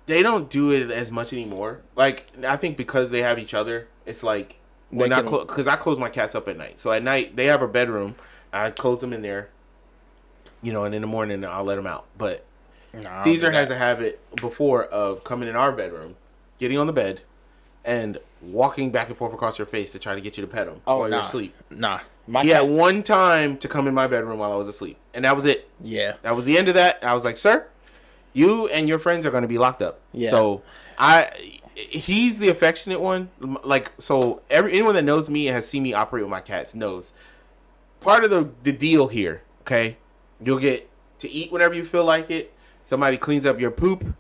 don't do it as much anymore. Like I think because they have each other, it's like because I close my cats up at night. So at night they have a bedroom. I close them in there. You know, and in the morning I'll let him out. But Caesar has a habit before of coming in our bedroom, getting on the bed, and walking back and forth across your face to try to get you to pet him while you're asleep. He had one time to come in my bedroom while I was asleep, and that was it. Yeah. That was the end of that. I was like, sir, you and your friends are going to be locked up. Yeah. So he's the affectionate one. Like, so anyone that knows me and has seen me operate with my cats knows part of the deal here, okay? You'll get to eat whenever you feel like it. Somebody cleans up your poop.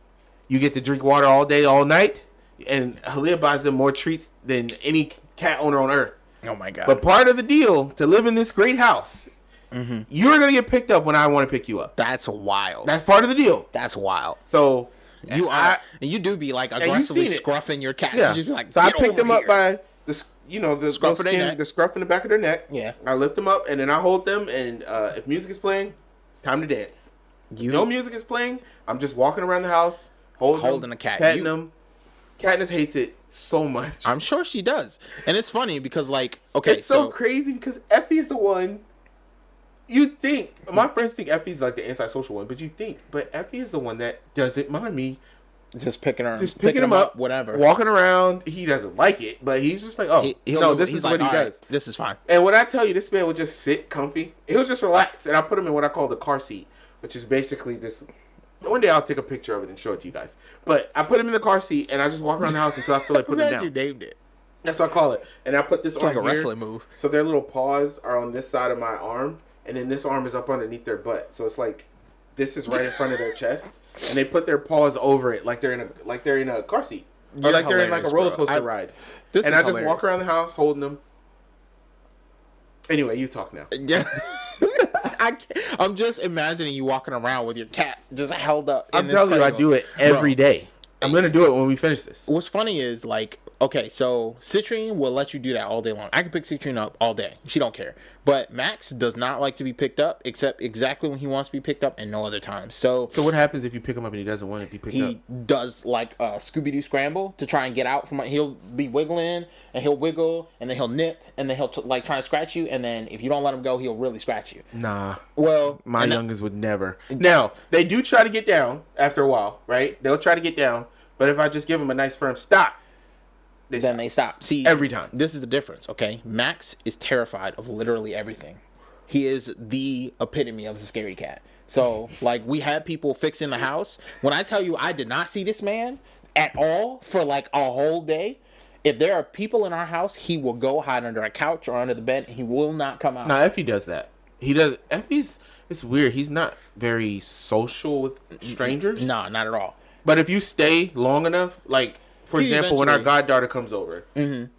You get to drink water all day, all night. And Halia buys them more treats than any cat owner on earth. Oh, my God. But part of the deal to live in this great house, you're going to get picked up when I want to pick you up. That's wild. That's part of the deal. That's wild. So you do be like aggressively scruffing your cats. Yeah. You be like, so I picked them up by the scruff in the back of their neck. Yeah. I lift them up and then I hold them, and if music is playing, it's time to dance. No music is playing, I'm just walking around the house, holding the cat, petting them. Katniss hates it so much. I'm sure she does. And it's funny because, like, okay, it's so crazy because Effie's the one. You think my friends think Effie's like the antisocial one, but Effie is the one that doesn't mind me just picking him up, whatever, walking around. He doesn't like it, but he's just like, oh, this is what he does. This is fine. And when I tell you, this man would just sit comfy. He'll just relax, and I put him in what I call the car seat, which is basically this. One day I'll take a picture of it and show it to you guys. But I put him in the car seat, and I just walk around the house until I feel like putting him down. You named it. That's what I call it. And I put this on like a here, wrestling move. So their little paws are on this side of my arm, and then this arm is up underneath their butt. So it's like this is right in front of their chest, and they put their paws over it like they're in a car seat, or like they're in like a roller coaster ride. And I just walk around the house holding them. Anyway, you talk now. Yeah. I'm just imagining you walking around with your cat just held up. I'm telling you, I do it every day. I'm going to do it when we finish this. What's funny is, like, okay, so Citrine will let you do that all day long. I can pick Citrine up all day. She don't care. But Max does not like to be picked up, except exactly when he wants to be picked up and no other time. So what happens if you pick him up and he doesn't want to be picked up? He does, like, a Scooby-Doo scramble to try and get out from... He'll be wiggling, and he'll wiggle, and then he'll nip, and then he'll, try and scratch you, and then if you don't let him go, he'll really scratch you. Nah. Well... My youngest would never. Now, they do try to get down after a while, right? They'll try to get down, but if I just give them a nice firm stop, they stop. See, every time. This is the difference, okay? Max is terrified of literally everything. He is the epitome of a scary cat. So, like, we had people fixing the house. When I tell you I did not see this man at all for, like, a whole day, if there are people in our house, he will go hide under a couch or under the bed, and he will not come out. No, Effie does that. He does. Effie's, it's weird. He's not very social with strangers. No, not at all. But if you stay long enough, like, for example, when our goddaughter comes over,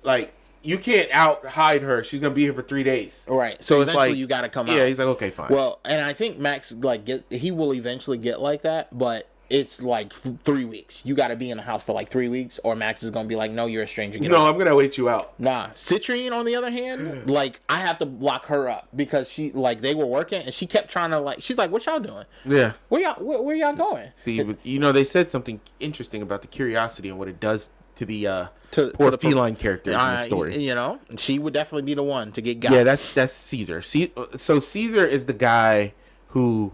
like, you can't hide her. She's gonna be here for 3 days. Right. So eventually, like, you gotta come out. Yeah. He's like, okay, fine. Well, and I think Max, like, he will eventually get like that, but it's like 3 weeks. You gotta be in the house for like 3 weeks, or Max is gonna be like, no, you're a stranger. No, I'm gonna wait you out. Nah. Citrine, on the other hand, like, I have to lock her up because she, like, they were working and she kept trying to, like, she's like, what y'all doing? Yeah. Where y'all going? See, but, they said something interesting about the curiosity and what it does to the poor feline characters in the story. You know, she would definitely be the one to get got. Yeah, that's Caesar. So Caesar is the guy who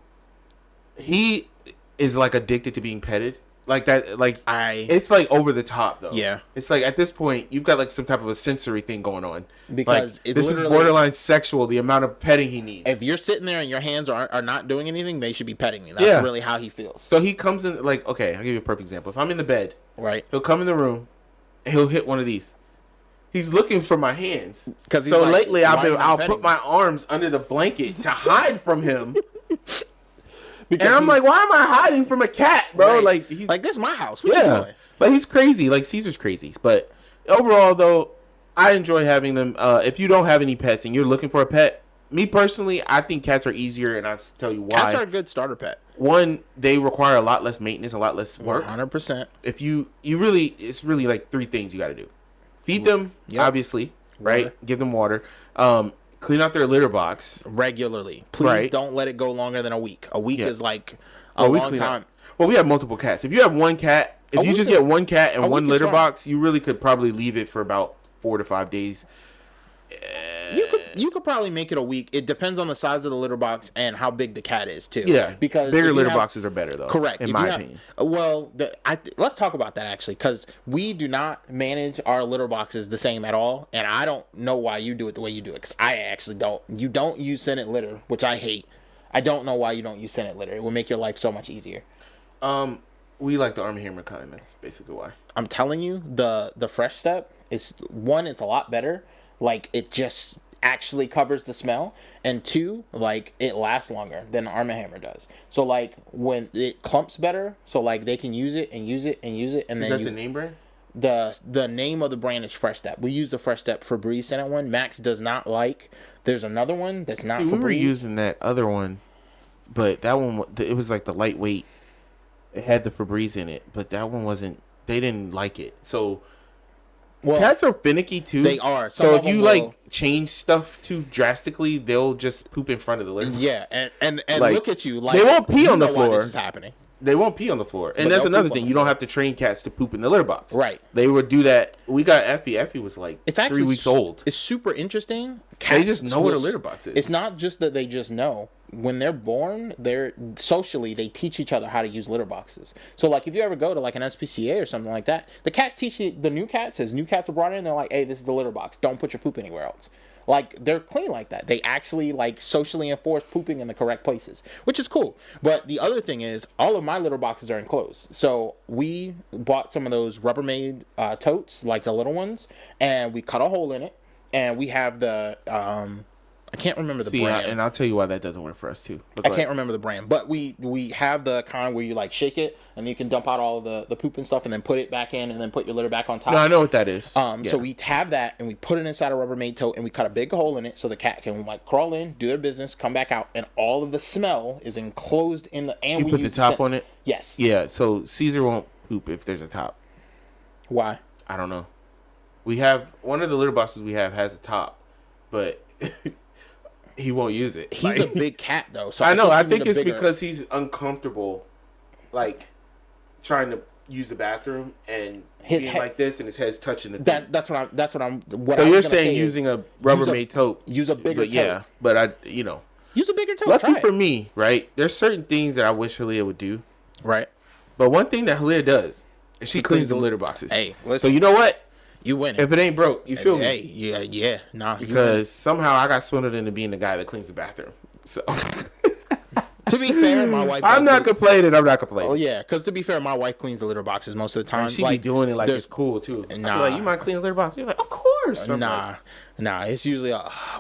is like addicted to being petted. Like that, like I it's like over the top though. Yeah. It's like at this point you've got like some type of a sensory thing going on. Because like, it's this is literally- borderline sexual. The amount of petting he needs. if you're sitting there and your hands are not doing anything, they should be petting you. That's really how he feels. So he comes in like, okay, I'll give you a perfect example. If I'm in the bed, Right. he'll come in the room and he'll hit one of these. He's looking for my hands. Because So lately I'll petting put my arms under the blanket to hide from him. Because And I'm like, why am I hiding from a cat, bro? Right. Like, he's, this is my house. What you yeah, doing? like he's crazy. Like Caesar's crazy. But overall, though, I enjoy having them. If you don't have any pets and you're looking for a pet, me personally, I think cats are easier, and I'll tell you why. Cats are a good starter pet. One, they require a lot less maintenance, a lot less work. 100%. If you really, it's really like 3 things you got to do: feed them, obviously, right? Water. Give them water. Clean out their litter box. Regularly. Please don't let it go longer than a week. A week is like a long time. Well, we have multiple cats. If you have one cat, if you just get one cat and one litter box, you really could probably leave it for about 4 to 5 days. You could probably make it a week. It depends on the size of the litter box and how big the cat is too. Yeah, because bigger litter boxes are better though. Correct, in my opinion. Well, let's talk about that actually, because we do not manage our litter boxes the same at all, and I don't know why you do it the way you do it. 'Cause I actually don't. You don't use Senate litter, which I hate. I don't know why you don't use Senate litter. It will make your life so much easier. We like the Arm & Hammer kind. That's basically why. I'm telling you, the Fresh Step is one. It's a lot better. Like it just actually covers the smell, and 2, like it lasts longer than Arm & Hammer does. So like when it clumps better, so like they can use it and use it and use it, and then Is that the name brand? The name of the brand is Fresh Step. We use the Fresh Step Febreze Senate one. Max does not like. There's another one that's not Febreze. We were using that other one, but that one it was like the lightweight. It had the Febreze in it, but that one wasn't. They didn't like it. So cats are finicky too. They are. So if you like change stuff too drastically, they'll just poop in front of the litter box. Yeah, and like, look at you. Like they won't pee on the floor. Why this is happening. They won't pee on the floor. And that's another thing. You don't have to train cats to poop in the litter box. Right. They would do that. We got Effie. Effie was like it's 3 weeks old. It's super interesting. They just know what a litter box is. It's not just that they just know. When they're born, they're socially, they teach each other how to use litter boxes. So, like, if you ever go to, like, an SPCA or something like that, the cats teach the new cats, as new cats are brought in, they're like, hey, this is the litter box. Don't put your poop anywhere else. Like, they're clean like that. They actually, like, socially enforce pooping in the correct places, which is cool. But the other thing is, all of my litter boxes are enclosed. So, we bought some of those Rubbermaid totes, like the little ones, and we cut a hole in it, and we have the... I can't remember the brand. And I'll tell you why that doesn't work for us too. I can't remember the brand, but we have the kind where you like shake it and you can dump out all the poop and stuff and then put it back in and then put your litter back on top. No, I know what that is. So we have that and we put it inside a Rubbermaid tote and we cut a big hole in it so the cat can like crawl in, do their business, come back out, and all of the smell is enclosed in the. And you we put use the top on it. Yes. Yeah. So Caesar won't poop if there's a top. Why? I don't know. We have one of the litter boxes we have has a top, but. He won't use it. He's a big cat though, so I know. I think it's because he's uncomfortable, like trying to use the bathroom and his being like this, and his head's touching the thing. That's what I'm. So you're saying using a Rubbermaid tote? Use a bigger tote. Yeah, but use a bigger tote. Lucky for me, right? There's certain things that I wish Halia would do, right? But one thing that Halia does is she cleans the litter boxes. Hey, listen. So you know what? You win it. If it ain't broke, you feel me? Hey, yeah, nah. Because somehow I got swindled into being the guy that cleans the bathroom. So to be fair, my wife. I'm not complaining. Oh yeah, because to be fair, my wife cleans the litter boxes most of the time. She be doing it like it's cool too. Nah, like, you might clean the litter box. You're like, of course. Nah. It's usually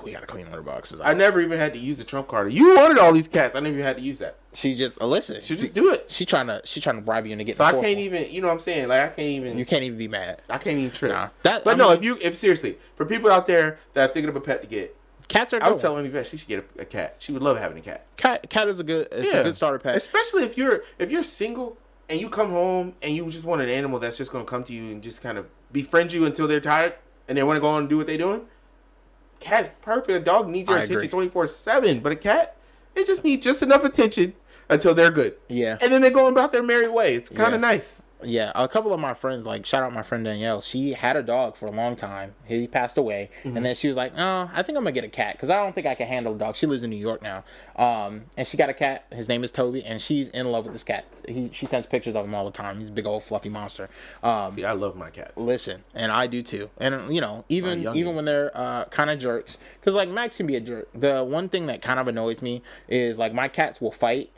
we gotta clean litter boxes. I never even had to use the trump card. You wanted all these cats. I never even had to use that. She just listen. She just do it. She trying to bribe you into getting. So I can't even. You know what I'm saying? Like I can't even. You can't even be mad. I can't even trip. Nah, if seriously, for people out there that are thinking of a pet to get, cats are. I was telling Yvette she should get a cat. She would love having a cat. Cat is a good starter pet. Especially if you're single and you come home and you just want an animal that's just gonna come to you and just kind of befriend you until they're tired and they want to go on and do what they're doing. Cat's perfect. A dog needs your attention 24/7, but a cat, they just need just enough attention until they're good. Yeah. And then they're going about their merry way. It's kind of nice. Yeah, a couple of my friends, like shout out my friend Danielle. She had a dog for a long time. He passed away, and then she was like, "Oh, I think I'm gonna get a cat because I don't think I can handle a dog." She lives in New York now, and she got a cat. His name is Toby, and she's in love with this cat. She sends pictures of him all the time. He's a big old fluffy monster. Yeah, I love my cats. Listen, and I do too. And you know, even when they're kind of jerks, because like Max can be a jerk. The one thing that kind of annoys me is like my cats will fight.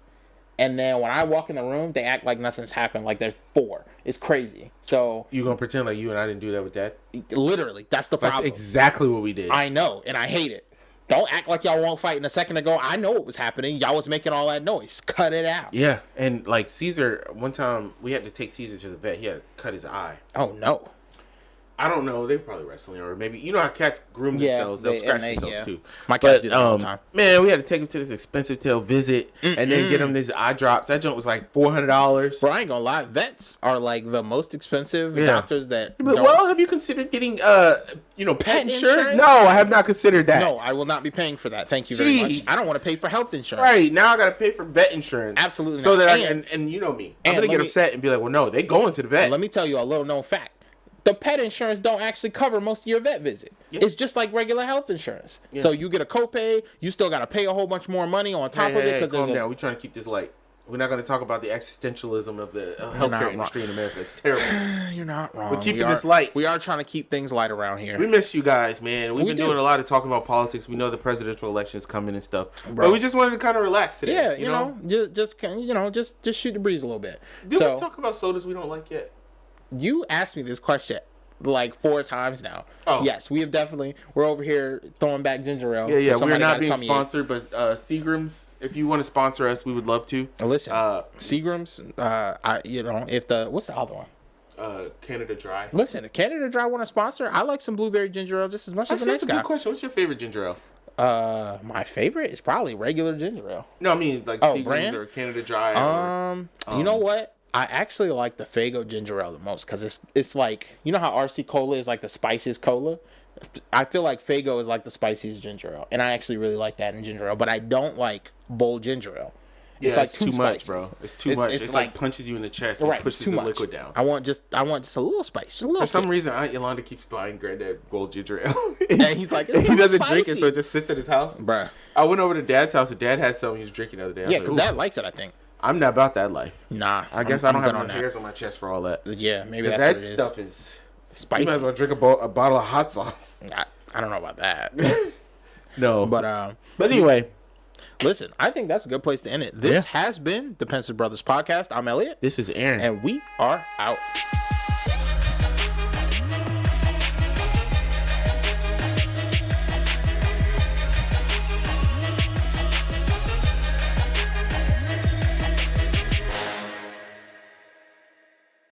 And then when I walk in the room, they act like nothing's happened. Like there's 4. It's crazy. So You gonna pretend like you and I didn't do that with Dad? literally, that's the problem. That's exactly what we did. I know, and I hate it. Don't act like y'all won't fight. In a second ago, I know what was happening. Y'all was making all that noise. Cut it out. Yeah, and like Caesar, one time we had to take Caesar to the vet. He had to cut his eye. Oh no. I don't know. They probably wrestling, or maybe you know how cats groom themselves. They'll scratch themselves too. My cats do that all the time. Man, we had to take him to this expensive tail visit, and then get him this eye drops. That joint was like $400. Bro, I ain't gonna lie. Vets are like the most expensive doctors that. But, well, have you considered getting pet insurance? No, I have not considered that. No, I will not be paying for that. Thank you very much. I don't want to pay for health insurance. Right now, I got to pay for vet insurance. Absolutely. So not. that and you know me, I'm gonna get upset and be like, well, no, they going to the vet. Let me tell you a little known fact. The pet insurance don't actually cover most of your vet visit. Yep. It's just like regular health insurance. Yeah. So you get a copay, you still got to pay a whole bunch more money on top of it. Because calm down. We're trying to keep this light. We're not going to talk about the existentialism of the healthcare industry in America. It's terrible. You're not wrong. We're keeping this light. We are trying to keep things light around here. We miss you guys, man. We've been doing a lot of talking about politics. We know the presidential elections coming and stuff. Bro. But we just wanted to kind of relax today. Yeah, you know? just shoot the breeze a little bit. Did we talk about sodas we don't like yet? You asked me this question like 4 times now. Oh. Yes, we have definitely. We're over here throwing back ginger ale. Yeah. We're not being sponsored, but Seagram's, if you want to sponsor us, we would love to. Listen, Seagram's, if what's the other one? Canada Dry. Listen, if Canada Dry want to sponsor, I like some blueberry ginger ale just as much as the next guy. That's a good question. What's your favorite ginger ale? My favorite is probably regular ginger ale. No, I mean like Seagram's or Canada Dry. You know what? I actually like the Faygo ginger ale the most because it's like, you know how RC Cola is like the spiciest cola? I feel like Faygo is like the spiciest ginger ale, and I actually really like that in ginger ale, but I don't like bold ginger ale. It's like too much, bro. It's too much. It's like punches you in the chest and pushes the liquid down. I want just a little spice, just a little. For some reason, Aunt Yolanda keeps buying Granddad bold ginger ale. And he's like, he doesn't drink it, so it just sits at his house. Bruh. I went over to Dad's house, and Dad had something he was drinking the other day. Yeah, because Dad likes it, I think. I'm not about that life. Nah. I guess I don't have enough hairs on my chest for all that. Yeah, maybe that's what it is. That stuff is spicy. You might as well drink a bottle of hot sauce. I don't know about that. No. But anyway. Listen, I think that's a good place to end it. This has been the Pensive Brothers Podcast. I'm Elliot. This is Aaron. And we are out.